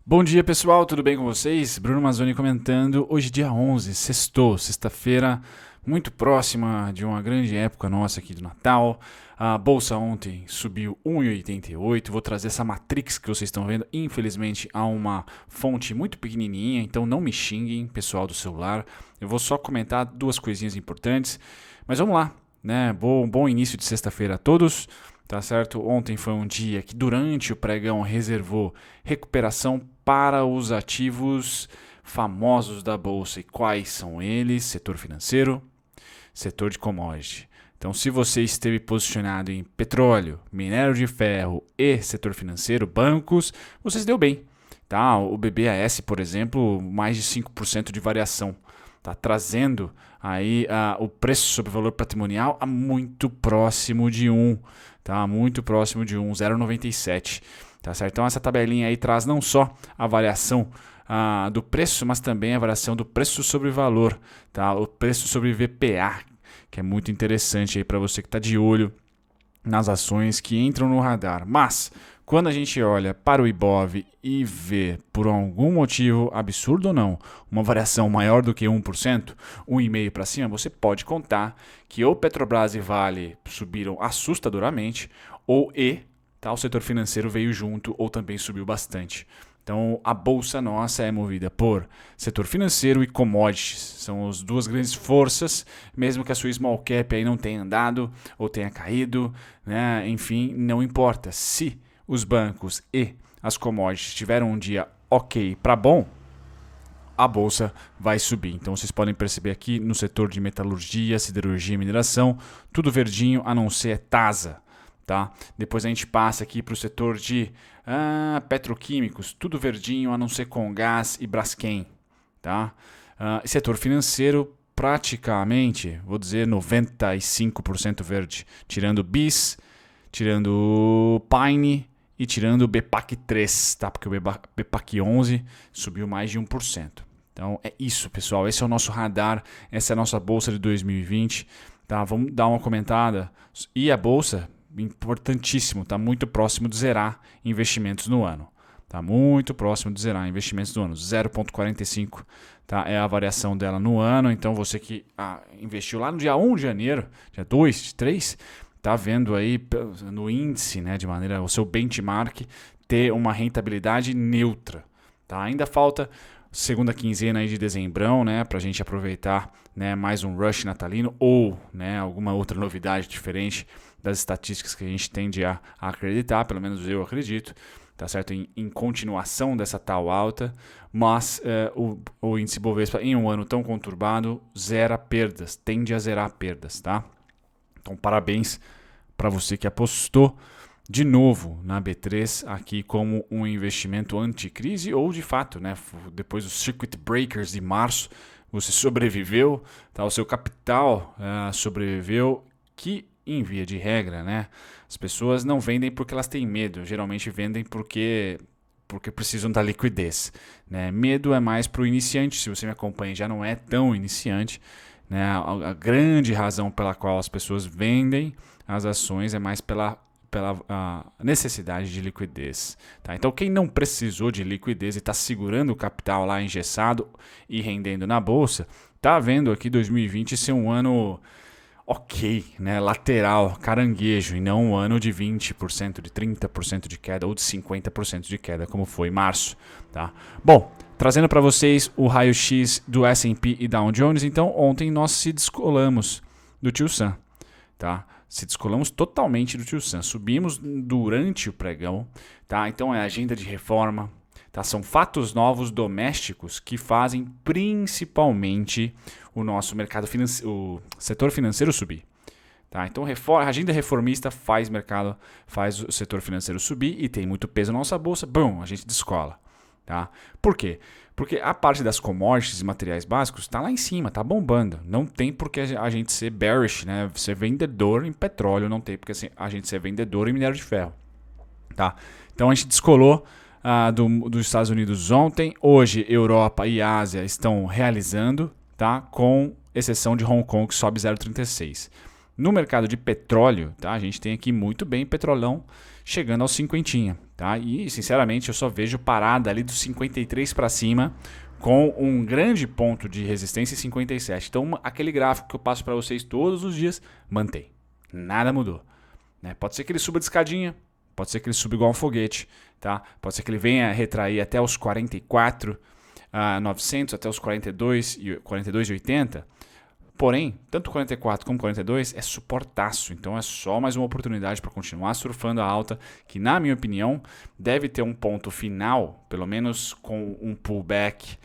Bom dia pessoal, tudo bem com vocês? Bruno Mazzoni comentando. Hoje dia 11, sextou, sexta-feira, muito próxima de uma grande época nossa aqui do Natal. A bolsa ontem subiu 1,88. Vou trazer essa matrix que vocês estão vendo. Infelizmente há uma fonte muito pequenininha, então não me xinguem, pessoal do celular. Eu vou só comentar duas coisinhas importantes, mas vamos lá, né? Bom início de sexta-feira a todos. Tá certo? Ontem foi um dia que durante o pregão reservou recuperação para os ativos famosos da bolsa. E quais são eles? Setor financeiro, setor de commodity. Então, se você esteve posicionado em petróleo, minério de ferro e setor financeiro, bancos, você se deu bem. Tá? O BBAS, por exemplo, mais de 5% de variação. Tá trazendo aí o preço sobre o valor patrimonial a muito próximo de 1. Tá? Muito próximo de 1, 0,97. Tá certo? Então essa tabelinha aí traz não só a variação do preço, mas também a variação do preço sobre valor, tá? O preço sobre VPA, que é muito interessante aí para você que está de olho nas ações que entram no radar. Mas quando a gente olha para o Ibov e vê, por algum motivo, absurdo ou não, uma variação maior do que 1%, 1,5% para cima, você pode contar que ou Petrobras e Vale subiram assustadoramente, ou o setor financeiro veio junto ou também subiu bastante. Então, a bolsa nossa é movida por setor financeiro e commodities. São as duas grandes forças, mesmo que a sua small cap aí não tenha andado ou tenha caído, né? Enfim, não importa. Se os bancos e as commodities tiveram um dia ok para bom, a bolsa vai subir. Então vocês podem perceber aqui no setor de metalurgia, siderurgia e mineração, tudo verdinho a não ser Tasa. Tá? Depois a gente passa aqui para o setor de petroquímicos, tudo verdinho a não ser Comgás e Braskem. Tá? Setor financeiro, praticamente, vou dizer 95% verde, tirando BIS, tirando Pine e tirando o BPAC 3, tá? Porque o BPAC 11 subiu mais de 1%. Então é isso, pessoal. Esse é o nosso radar, essa é a nossa bolsa de 2020. Tá? Vamos dar uma comentada. E a bolsa, importantíssimo, está muito próximo de zerar investimentos no ano. Está muito próximo de zerar investimentos no ano. 0,45, tá? É a variação dela no ano. Então você que investiu lá no dia 1 de janeiro, dia 2, 3, está vendo aí no índice, né, de maneira, o seu benchmark ter uma rentabilidade neutra. Tá? Ainda falta segunda quinzena aí de dezembrão, né, para a gente aproveitar, né, mais um rush natalino ou, né, alguma outra novidade diferente das estatísticas que a gente tende a acreditar, pelo menos eu acredito, tá certo? Em continuação dessa tal alta, mas o índice Bovespa em um ano tão conturbado zera perdas, tende a zerar perdas, tá? Então parabéns para você que apostou de novo na B3 aqui como um investimento anticrise ou de fato, né, depois dos circuit breakers de março, você sobreviveu, tá? O seu capital sobreviveu, que em via de regra, né, as pessoas não vendem porque elas têm medo, geralmente vendem porque precisam da liquidez, né? Medo é mais para o iniciante, se você me acompanha já não é tão iniciante, né? A grande razão pela qual as pessoas vendem as ações é mais pela necessidade de liquidez. Tá? Então, quem não precisou de liquidez e está segurando o capital lá engessado e rendendo na bolsa, está vendo aqui 2020 ser um ano ok, né? Lateral, caranguejo, e não um ano de 20%, de 30% de queda ou de 50% de queda, como foi em março. Tá? Bom, trazendo para vocês o raio-x do S&P e Dow Jones, então ontem nós se descolamos do Tio Sam. Tá? Se descolamos totalmente do Tio Sam. Subimos durante o pregão. Tá? Então é agenda de reforma. Tá? São fatos novos domésticos que fazem principalmente o nosso mercado financeiro, o setor financeiro subir. Tá? Então a agenda reformista faz o setor financeiro subir e tem muito peso na nossa bolsa. Bom, a gente descola. Tá? Por quê? Porque a parte das commodities e materiais básicos está lá em cima, está bombando. Não tem por que a gente ser bearish, né? Ser vendedor em petróleo, não tem por que a gente ser vendedor em minério de ferro. Tá? Então a gente descolou dos Estados Unidos ontem. Hoje, Europa e Ásia estão realizando, tá? Com exceção de Hong Kong, que sobe 0,36. No mercado de petróleo, tá? A gente tem aqui muito bem petrolão chegando aos 50, tá? E sinceramente eu só vejo parada ali dos 53 para cima, com um grande ponto de resistência em 57. Então aquele gráfico que eu passo para vocês todos os dias, mantém. Nada mudou. Né? Pode ser que ele suba de escadinha, pode ser que ele suba igual um foguete, tá? Pode ser que ele venha retrair até os 44,900, até os 42,80. Porém, tanto 44 como 42 é suportaço, então é só mais uma oportunidade para continuar surfando a alta, que na minha opinião deve ter um ponto final, pelo menos com um pullback,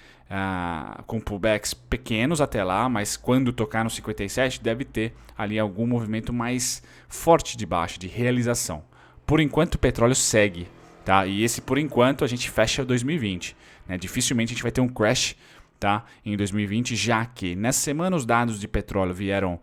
com pullbacks pequenos até lá, mas quando tocar no 57 deve ter ali algum movimento mais forte de baixa, de realização. Por enquanto o petróleo segue, tá? E esse por enquanto a gente fecha 2020, né? Dificilmente a gente vai ter um crash, tá, em 2020, já que nessa semana os dados de petróleo vieram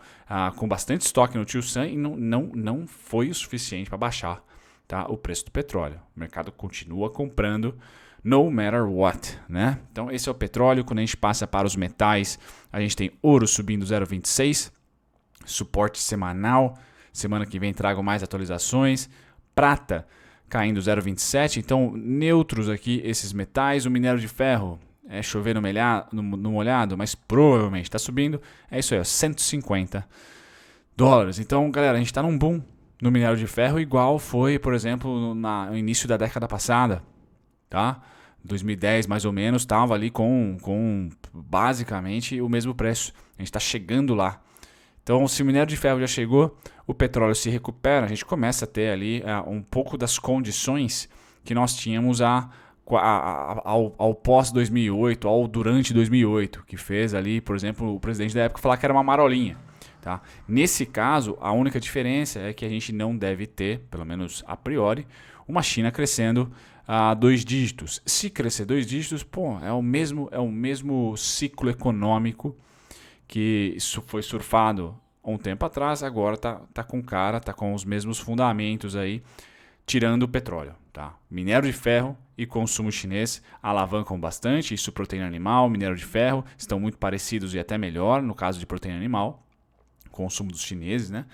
com bastante estoque no Tio Sam e não foi o suficiente para baixar, tá, o preço do petróleo. O mercado continua comprando no matter what, né? Então esse é o petróleo. Quando a gente passa para os metais, a gente tem ouro subindo 0,26, suporte semanal. Semana que vem trago mais atualizações. Prata caindo 0,27, então neutros aqui esses metais. O minério de ferro é chover no molhado, mas provavelmente está subindo. É isso aí, ó, $150. Então, galera, a gente está num boom no minério de ferro, igual foi, por exemplo, no início da década passada. Tá? 2010, mais ou menos, estava ali com basicamente o mesmo preço. A gente está chegando lá. Então, se o minério de ferro já chegou, o petróleo se recupera, a gente começa a ter ali um pouco das condições que nós tínhamos ao pós-2008, ao durante 2008, que fez ali, por exemplo, o presidente da época falar que era uma marolinha. Tá? Nesse caso, a única diferença é que a gente não deve ter, pelo menos a priori, uma China crescendo a 2 dígitos. Se crescer 2 dígitos, é o mesmo ciclo econômico que isso foi surfado há um tempo atrás, agora tá com os mesmos fundamentos aí, tirando o petróleo. Tá? Minério de ferro e consumo chinês alavancam bastante, isso proteína animal, minério de ferro, estão muito parecidos e até melhor no caso de proteína animal, consumo dos chineses, né?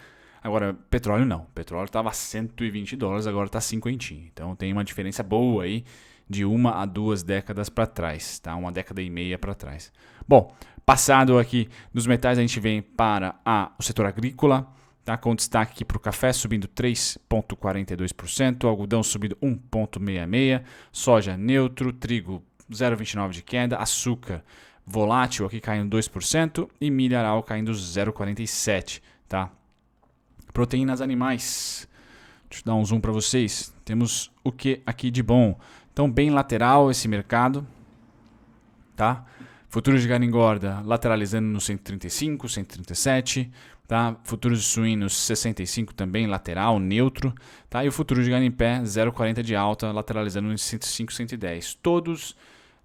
Agora, petróleo não, petróleo estava a $120, agora está 50. Então tem uma diferença boa aí de 1 a 2 décadas para trás, tá? 1 década e meia para trás. Bom, passado aqui dos metais, a gente vem para o setor agrícola, tá? Com destaque aqui para o café subindo 3,42%, algodão subindo 1,66%, soja neutro, trigo 0,29% de queda, açúcar volátil aqui caindo 2% e milharal caindo 0,47%. Tá? Proteínas animais, deixa eu dar um zoom para vocês, temos o que aqui de bom? Então bem lateral esse mercado, tá? Futuros de carne engorda lateralizando no 135, 137, tá? Futuros de suínos 65 também lateral, neutro, tá? E o futuro de carne em pé 0,40 de alta, lateralizando no 105, 110.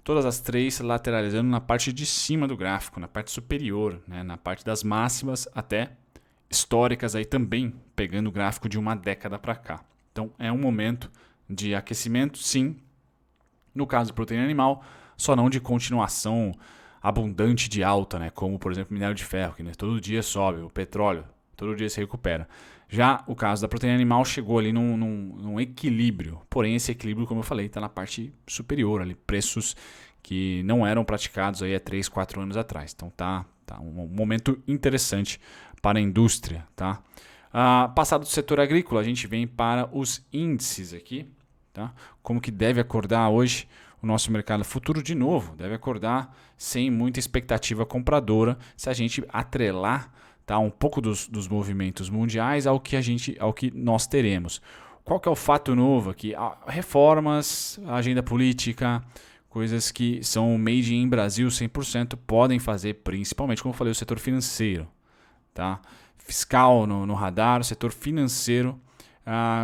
Todas as três lateralizando na parte de cima do gráfico, na parte superior, né? Na parte das máximas até históricas aí também, pegando o gráfico de 1 década para cá. Então é um momento de aquecimento, sim. No caso de proteína animal, só não de continuação abundante de alta, né? Como por exemplo minério de ferro, que, né, todo dia sobe, o petróleo todo dia se recupera. Já o caso da proteína animal chegou ali num equilíbrio, porém esse equilíbrio, como eu falei, está na parte superior, ali, preços que não eram praticados aí há 3, 4 anos atrás. Então tá um momento interessante para a indústria. Tá? Passado do setor agrícola, a gente vem para os índices aqui. Tá? Como que deve acordar hoje o nosso mercado futuro de novo? Deve acordar sem muita expectativa compradora, se a gente atrelar, tá, um pouco dos movimentos mundiais ao que nós teremos. Qual que é o fato novo aqui? Reformas, agenda política, coisas que são made in Brasil 100%, podem fazer, principalmente, como eu falei, o setor financeiro. Tá? Fiscal no radar, o setor financeiro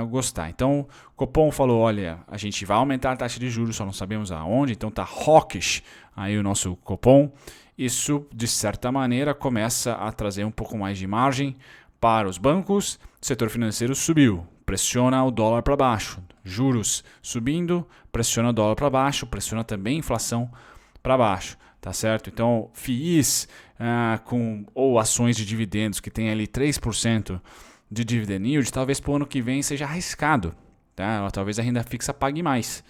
gostar. Então, o Copom falou, olha, a gente vai aumentar a taxa de juros, só não sabemos aonde, então tá hawkish aí o nosso Copom. Isso, de certa maneira, começa a trazer um pouco mais de margem para os bancos. O setor financeiro subiu, pressiona o dólar para baixo. Juros subindo, pressiona o dólar para baixo, pressiona também a inflação para baixo. tá certo? Então, FIIs ou ações de dividendos que tem ali 3% de dividend yield, talvez para o ano que vem seja arriscado, tá? Ou talvez a renda fixa pague mais,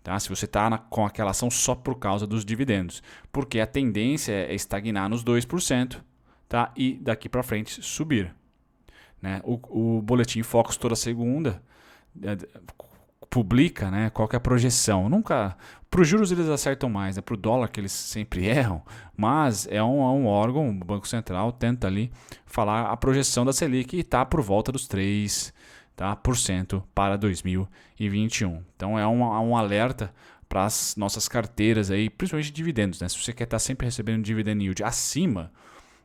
tá? Se você está com aquela ação só por causa dos dividendos, porque a tendência é estagnar nos 2%, tá? E daqui para frente subir, né? O Boletim Focus toda segunda publica, né, qual que é a projeção. Nunca, para os juros eles acertam mais, né? Para o dólar que eles sempre erram, mas é um órgão, o Banco Central tenta ali falar a projeção da Selic e está por volta dos 3%, tá, por cento para 2021. Então é um alerta para as nossas carteiras aí, principalmente de dividendos, né? Se você quer estar sempre recebendo dividend yield acima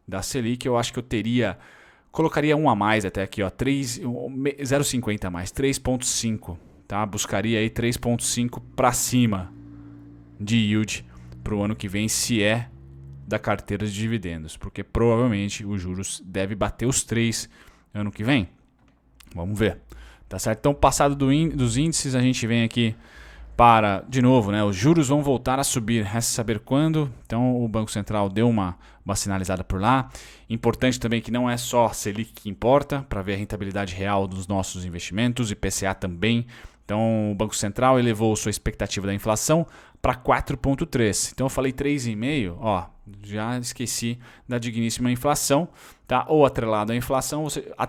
da Selic, eu acho que eu colocaria um a mais até aqui, ó, 0,50 a mais, 3,5. Tá? Buscaria aí 3,5 para cima de yield para o ano que vem, se é da carteira de dividendos, porque provavelmente os juros deve bater os 3 ano que vem. Vamos ver. Tá certo? Então, passado dos índices, a gente vem aqui para, de novo, né, os juros vão voltar a subir, resta saber quando. Então o Banco Central deu uma sinalizada por lá. Importante também que não é só a Selic que importa para ver a rentabilidade real dos nossos investimentos, IPCA também. Então o Banco Central elevou sua expectativa da inflação para 4,3. Então eu falei 3,5, ó, já esqueci da digníssima inflação, tá? Ou atrelado à inflação, à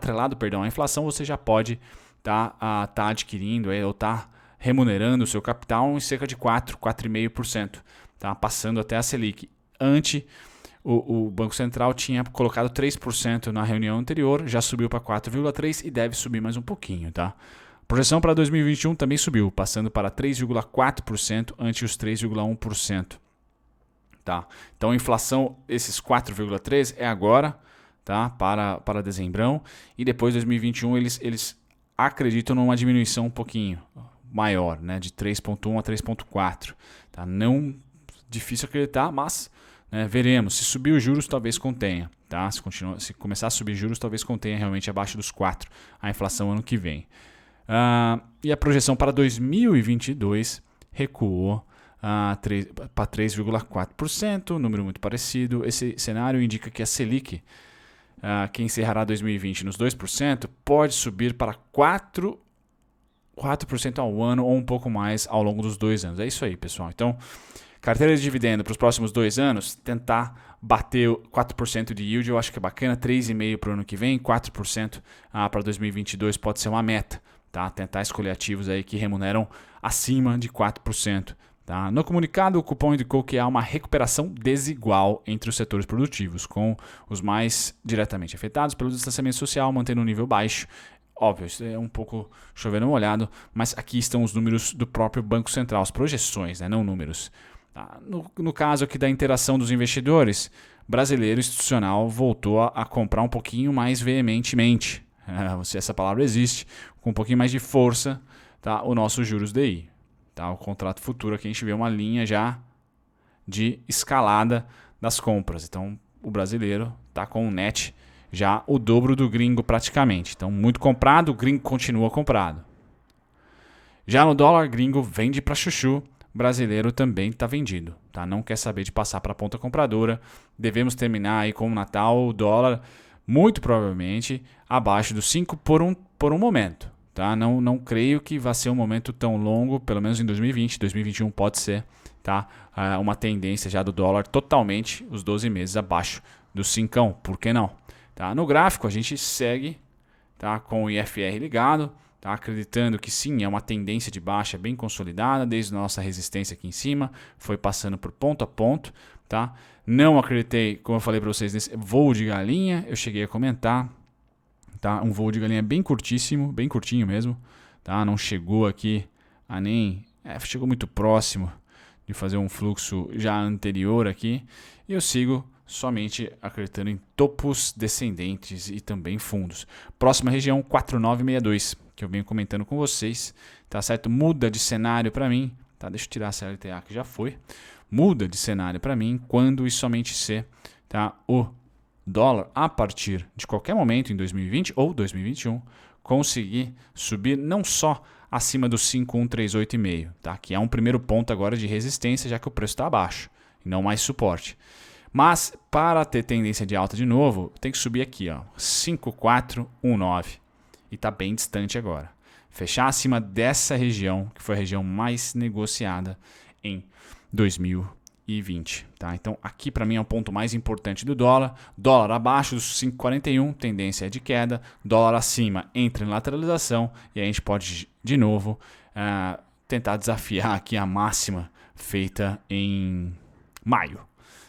inflação, você já pode tá adquirindo ou tá remunerando o seu capital em cerca de 4,5%, tá? Passando até a Selic. Antes, o Banco Central tinha colocado 3% na reunião anterior, já subiu para 4,3% e deve subir mais um pouquinho. Tá? A projeção para 2021 também subiu, passando para 3,4% ante os 3,1%. Tá? Então a inflação, esses 4,3% é agora, tá? para dezembrão, e depois 2021 eles acreditam numa diminuição um pouquinho maior, né, de 3,1 a 3,4. Tá? Não difícil acreditar, mas né, veremos. Se subir os juros, talvez contenha. Tá? Se começar a subir juros, talvez contenha realmente abaixo dos 4 a inflação ano que vem. E a projeção para 2022 recuou para 3,4%, número muito parecido. Esse cenário indica que a Selic, que encerrará 2020 nos 2%, pode subir para 4% ao ano ou um pouco mais ao longo dos 2 anos. É isso aí, pessoal. Então, carteira de dividendo para os próximos 2 anos, tentar bater 4% de yield, eu acho que é bacana. 3,5% para o ano que vem, 4% para 2022 pode ser uma meta. Tá? Tentar escolher ativos aí que remuneram acima de 4%. Tá? No comunicado, o cupom indicou que há uma recuperação desigual entre os setores produtivos, com os mais diretamente afetados pelo distanciamento social mantendo um nível baixo. Óbvio, isso é um pouco chovendo molhado, mas aqui estão os números do próprio Banco Central, as projeções, né, não números. Tá? No caso aqui da interação dos investidores, brasileiro institucional voltou a comprar um pouquinho mais veementemente, se essa palavra existe, com um pouquinho mais de força, tá, o nosso juros DI. Tá? O contrato futuro aqui a gente vê uma linha já de escalada das compras. Então o brasileiro está com um net já o dobro do gringo praticamente. Então muito comprado, o gringo continua comprado. Já no dólar, gringo vende para chuchu, brasileiro também está vendido. Tá? Não quer saber de passar para a ponta compradora. Devemos terminar aí com o Natal, o dólar muito provavelmente abaixo dos 5 por um momento. Tá? Não creio que vai ser um momento tão longo, pelo menos em 2020, 2021 pode ser, tá? Uma tendência já do dólar totalmente os 12 meses abaixo do 5, por que não? Tá? No gráfico a gente segue, tá, com o IFR ligado, tá, acreditando que sim, é uma tendência de baixa bem consolidada, desde a nossa resistência aqui em cima, foi passando por ponto a ponto. Tá? Não acreditei, como eu falei para vocês, nesse voo de galinha, eu cheguei a comentar. Tá? Um voo de galinha bem curtíssimo, bem curtinho mesmo. Tá? Não chegou aqui a nem... chegou muito próximo de fazer um fluxo já anterior aqui. E eu sigo somente acreditando em topos descendentes e também fundos. Próxima região 4962, que eu venho comentando com vocês. Tá certo? Muda de cenário para mim. Tá? Deixa eu tirar a CLTA que já foi. Muda de cenário para mim quando e somente se, tá, o dólar, a partir de qualquer momento em 2020 ou 2021, conseguir subir não só acima dos 5,138,5, tá? Que é um primeiro ponto agora de resistência, já que o preço está abaixo. e não mais suporte. Mas para ter tendência de alta de novo, tem que subir aqui, ó, 5419 e está bem distante agora. Fechar acima dessa região, que foi a região mais negociada em 2020. Tá? Então aqui para mim é o ponto mais importante do dólar. Dólar abaixo dos 5,41, tendência é de queda. Dólar acima, entra em lateralização e a gente pode de novo tentar desafiar aqui a máxima feita em maio,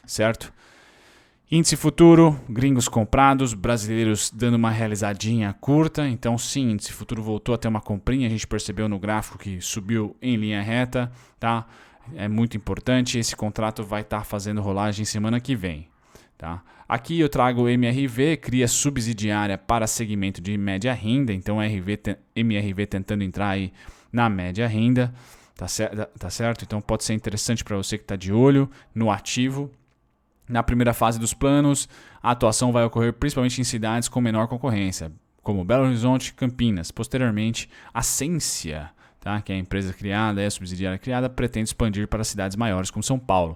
certo? Índice futuro, gringos comprados, brasileiros dando uma realizadinha curta. Então sim, índice futuro voltou a ter uma comprinha. A gente percebeu no gráfico que subiu em linha reta. Tá? É muito importante. Esse contrato vai estar fazendo rolagem semana que vem. Tá? Aqui eu trago o MRV, cria subsidiária para segmento de média renda. Então MRV tentando entrar aí na média renda. Tá certo? Então pode ser interessante para você que está de olho no ativo. Na primeira fase dos planos, a atuação vai ocorrer principalmente em cidades com menor concorrência, como Belo Horizonte e Campinas. Posteriormente, a Ascensia, tá? Que é a empresa criada, a subsidiária criada, pretende expandir para cidades maiores como São Paulo.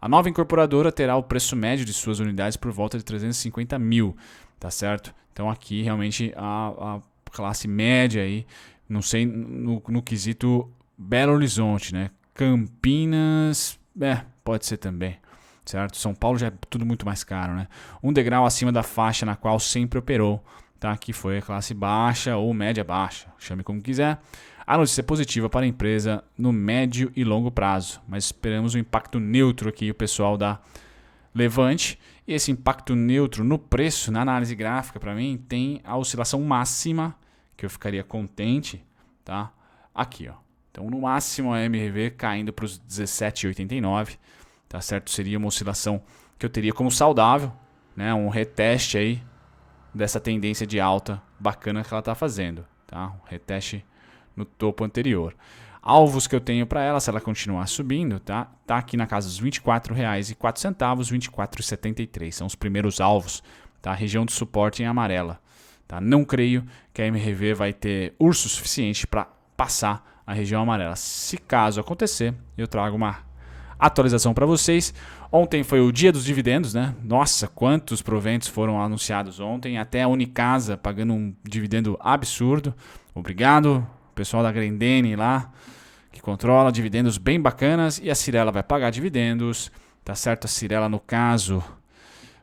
A nova incorporadora terá o preço médio de suas unidades por volta de 350 mil, tá certo? Então aqui realmente a classe média aí, não sei no quesito Belo Horizonte, né? Campinas, pode ser também. Certo? São Paulo já é tudo muito mais caro, né? Um degrau acima da faixa na qual sempre operou, tá? Que foi a classe baixa ou média baixa, chame como quiser. A notícia é positiva para a empresa no médio e longo prazo, mas esperamos um impacto neutro aqui, o pessoal da Levante. E esse impacto neutro no preço, na análise gráfica, para mim, tem a oscilação máxima, que eu ficaria contente, tá? Aqui, ó. Então, no máximo, a MRV caindo para os 17,89. Tá certo? Seria uma oscilação que eu teria como saudável, né? Um reteste aí dessa tendência de alta bacana que ela está fazendo, tá? Um reteste no topo anterior. Alvos que eu tenho para ela, se ela continuar subindo, tá? Tá aqui na casa dos R$ 24,04, R$ 24,73. São os primeiros alvos, tá? Região de suporte em amarela, tá? Não creio que a MRV vai ter urso suficiente para passar a região amarela. Se caso acontecer, eu trago uma atualização para vocês. Ontem foi o dia dos dividendos, né? Nossa, quantos proventos foram anunciados ontem. Até a Unicasa pagando um dividendo absurdo. Obrigado, pessoal da Grendene lá, que controla dividendos bem bacanas. E a Cyrela vai pagar dividendos, tá certo? A Cyrela, no caso,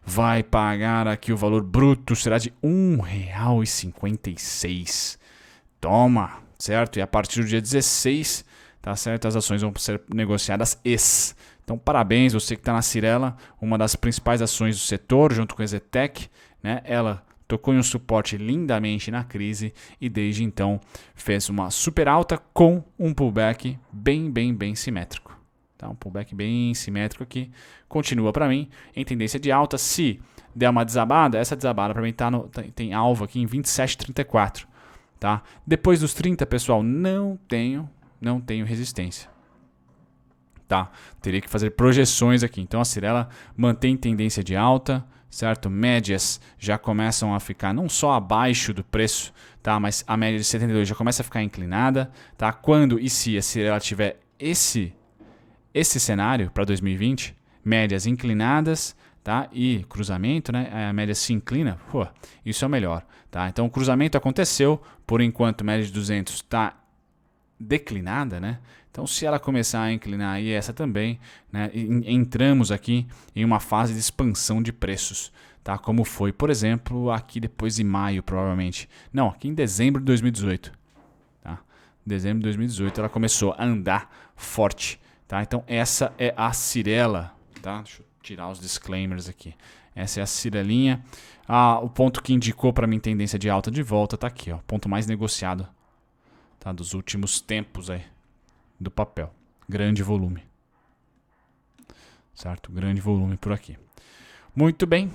vai pagar aqui o valor bruto, será de R$ 1,56. Toma, certo? E a partir do dia 16... tá certo? As ações vão ser negociadas Então, parabéns, você que está na Cyrela, uma das principais ações do setor, junto com a Zetec, né? Ela tocou em um suporte lindamente na crise e desde então fez uma super alta com um pullback bem simétrico. Tá? Um pullback bem simétrico aqui. Continua para mim em tendência de alta. Se der uma desabada, essa desabada para mim tem alvo aqui em 27,34. Tá? Depois dos 30, pessoal, não tenho resistência. Tá? Teria que fazer projeções aqui. Então a Cyrela mantém tendência de alta, certo? Médias já começam a ficar não só abaixo do preço, tá? Mas a média de 72 já começa a ficar inclinada, tá? Quando e se a Cyrela tiver esse cenário para 2020, médias inclinadas, tá? E cruzamento, né? A média se inclina, isso é o melhor, tá? Então o cruzamento aconteceu, por enquanto média de 200 está declinada, né? Então, se ela começar a inclinar aí essa também, né? Entramos aqui em uma fase de expansão de preços, tá? Como foi, por exemplo, aqui depois de maio, provavelmente. Não, aqui em dezembro de 2018, tá? Dezembro de 2018 ela começou a andar forte, tá? Então, essa é a Cyrela, tá? Deixa eu tirar os disclaimers aqui. Essa é a Cyrelinha. O ponto que indicou para mim tendência de alta de volta tá aqui, ó. Ponto mais negociado, tá? Dos últimos tempos aí do papel. Grande volume. Certo? Grande volume por aqui. Muito bem.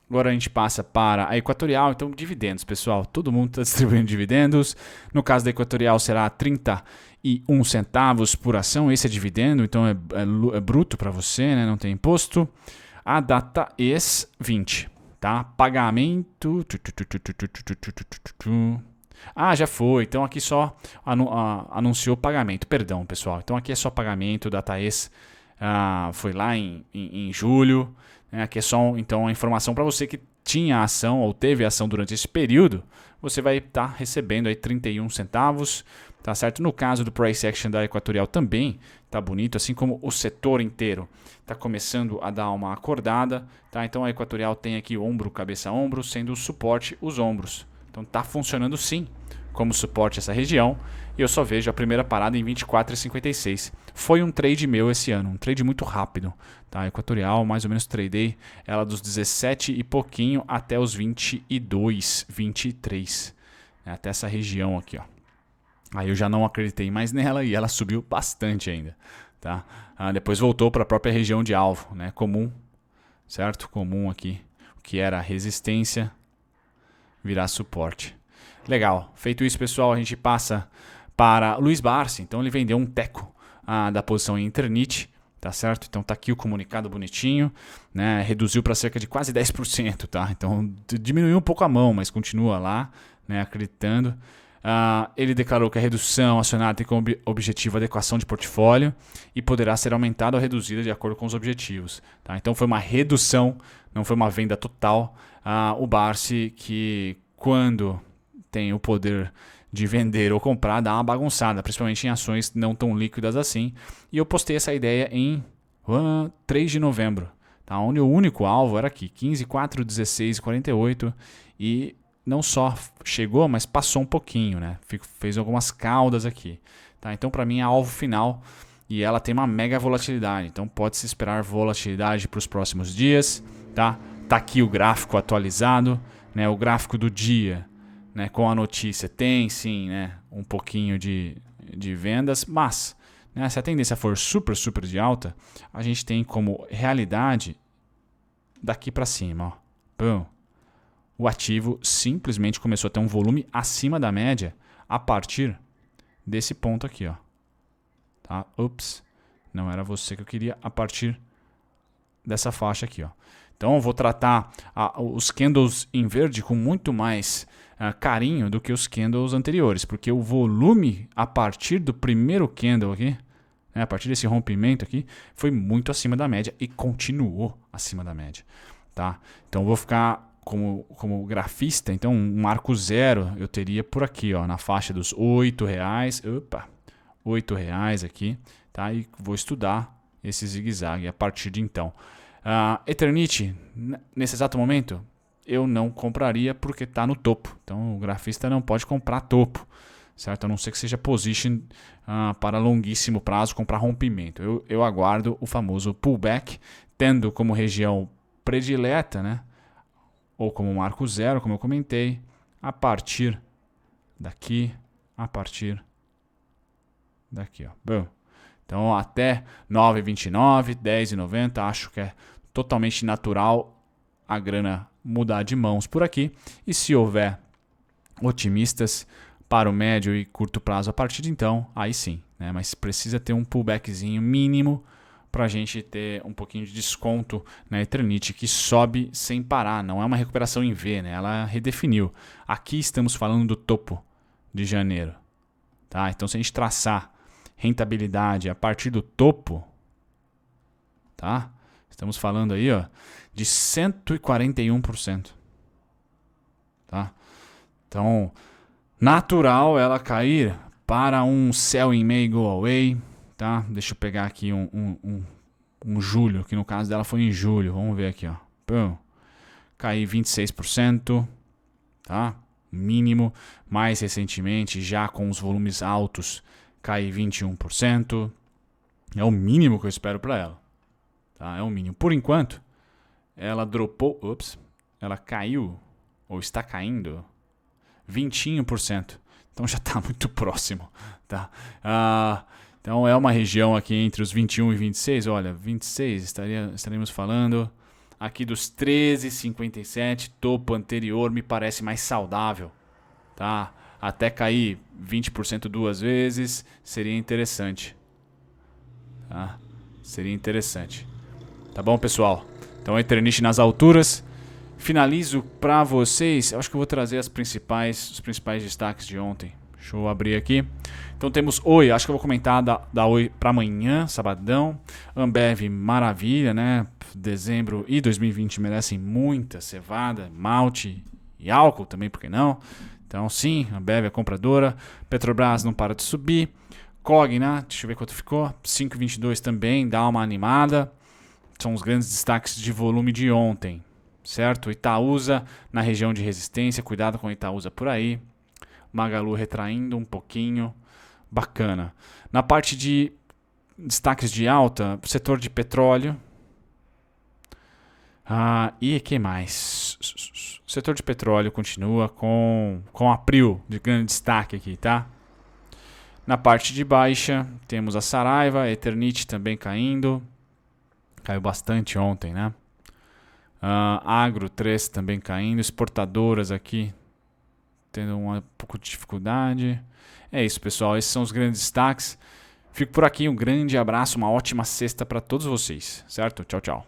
Agora a gente passa para a Equatorial. Então, dividendos, pessoal. Todo mundo está distribuindo dividendos. No caso da Equatorial, será 31 centavos por ação. Esse é dividendo, então é bruto para você, né? Não tem imposto. A data ex 20. Tá? Pagamento. Já foi. Então aqui só anunciou pagamento. Perdão, pessoal. Então aqui é só pagamento, data ex foi lá em julho. Aqui é só então a informação para você que tinha ação ou teve ação durante esse período. Você vai estar recebendo aí 31 centavos, tá certo? No caso do price action da Equatorial também tá bonito, assim como o setor inteiro está começando a dar uma acordada, tá? Então a Equatorial tem aqui ombro, cabeça, ombro, sendo o suporte os ombros. Então tá funcionando sim como suporte essa região, e eu só vejo a primeira parada em 24,56. Foi um trade meu esse ano, um trade muito rápido, tá? Equatorial, mais ou menos tradei ela dos 17 e pouquinho até os 22, 23, né? Até essa região aqui, ó. Aí eu já não acreditei mais nela e ela subiu bastante ainda, tá? Depois voltou para a própria região de alvo, né? Comum, certo? Comum aqui, o que era resistência, virar suporte. Legal, feito isso, pessoal, a gente passa para Luiz Barsi. Então ele vendeu um teco da posição em Eternit, tá certo? Então tá aqui o comunicado bonitinho, né? Reduziu para cerca de quase 10%, tá? Então diminuiu um pouco a mão, mas continua lá, né? Acreditando. Ele declarou que a redução acionada tem como objetivo a adequação de portfólio e poderá ser aumentada ou reduzida de acordo com os objetivos, tá? Então foi uma redução, não foi uma venda total. O Barsi, que quando tem o poder de vender ou comprar, dá uma bagunçada, principalmente em ações não tão líquidas assim. E eu postei essa ideia em 3 de novembro, tá? Onde o único alvo era aqui, 15, 4, 16, 48, e não só chegou, mas passou um pouquinho, né? Fez algumas caudas aqui, tá? Então para mim é alvo final e ela tem uma mega volatilidade, então pode-se esperar volatilidade para os próximos dias, tá? Tá aqui o gráfico atualizado, né? O gráfico do dia, né, com a notícia tem sim, né, um pouquinho de vendas, mas, né, se a tendência for super de alta, a gente tem como realidade daqui para cima. Ó. Bom, o ativo simplesmente começou a ter um volume acima da média a partir desse ponto aqui. Ó. Tá? Ups, não era você que eu queria, a partir dessa faixa aqui. Ó. Então eu vou tratar os candles em verde com muito mais carinho do que os candles anteriores, porque o volume a partir do primeiro candle aqui, né, a partir desse rompimento aqui, foi muito acima da média e continuou acima da média, tá? Então eu vou ficar como grafista, então um marco zero eu teria por aqui, ó, na faixa dos R$8, R$8 aqui, tá? E vou estudar esse zigue-zague a partir de então. Eternit, nesse exato momento, eu não compraria porque está no topo. Então o grafista não pode comprar topo, certo? A não ser que seja position para longuíssimo prazo, comprar rompimento. Eu aguardo o famoso pullback, tendo como região predileta, né? Ou como marco zero, como eu comentei, a partir daqui, a partir daqui. Ó. Bom, então até 9,29, 10,90, acho que é totalmente natural a grana mudar de mãos por aqui, e se houver otimistas para o médio e curto prazo a partir de então, aí sim, né? Mas precisa ter um pullbackzinho mínimo para a gente ter um pouquinho de desconto na Eternit, que sobe sem parar, não é uma recuperação em V, né? Ela redefiniu. Aqui estamos falando do topo de janeiro, tá? Então se a gente traçar rentabilidade a partir do topo, tá? Estamos falando aí, ó, de 141%. Tá? Então, natural ela cair para um sell in May go away. Tá? Deixa eu pegar aqui um julho, que no caso dela foi em julho. Vamos ver aqui. Ó. Pum. Cair 26%. Tá? Mínimo. Mais recentemente, já com os volumes altos, cair 21%. É o mínimo que eu espero para ela. Tá? É o mínimo. Por enquanto, ela dropou, ela caiu, ou está caindo, 21%. Então já está muito próximo. Tá? Então é uma região aqui entre os 21 e 26. Olha, 26 estaremos falando aqui dos 13,57. Topo anterior me parece mais saudável. Tá? Até cair 20% duas vezes seria interessante. Tá? Seria interessante. Tá bom, pessoal? Então, Eternit nas alturas. Finalizo para vocês. Eu acho que eu vou trazer os principais destaques de ontem. Deixa eu abrir aqui. Então temos Oi, acho que eu vou comentar da Oi para amanhã, sabadão. Ambev, maravilha, né? Dezembro e 2020 merecem muita cevada, malte e álcool também, por que não? Então sim, Ambev é compradora. Petrobras não para de subir. Cogna, deixa eu ver quanto ficou. 5,22 também, dá uma animada. São os grandes destaques de volume de ontem, certo? Itaúsa na região de resistência, cuidado com Itaúsa por aí. Magalu retraindo um pouquinho, bacana. Na parte de destaques de alta, setor de petróleo. E que mais? O setor de petróleo continua com a Prio de grande destaque aqui, tá? Na parte de baixa, temos a Saraiva, a Eternit também caindo. Caiu bastante ontem, né? Agro 3 também caindo. Exportadoras aqui tendo um pouco de dificuldade. É isso, pessoal. Esses são os grandes destaques. Fico por aqui. Um grande abraço, uma ótima sexta para todos vocês, certo? Tchau, tchau.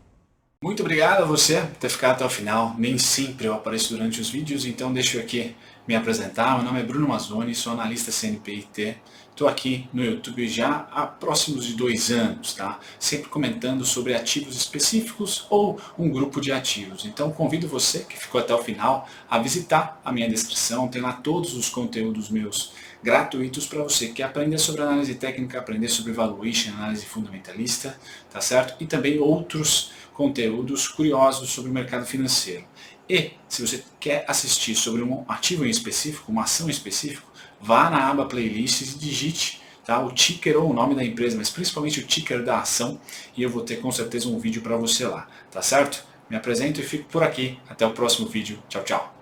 Muito obrigado a você por ter ficado até o final. Nem sempre eu apareço durante os vídeos, então deixa eu aqui me apresentar. Meu nome é Bruno Mazzoni, sou analista CNPIT. Estou aqui no YouTube já há próximos de 2 anos, tá? Sempre comentando sobre ativos específicos ou um grupo de ativos. Então convido você que ficou até o final a visitar a minha descrição. Tem lá todos os conteúdos meus gratuitos para você que quer aprender sobre análise técnica, aprender sobre valuation, análise fundamentalista, tá certo? E também outros conteúdos curiosos sobre o mercado financeiro. E se você quer assistir sobre um ativo em específico, uma ação em específico, vá na aba playlists e digite, tá, o ticker ou o nome da empresa, mas principalmente o ticker da ação, e eu vou ter com certeza um vídeo para você lá, tá certo? Me apresento e fico por aqui. Até o próximo vídeo. Tchau, tchau.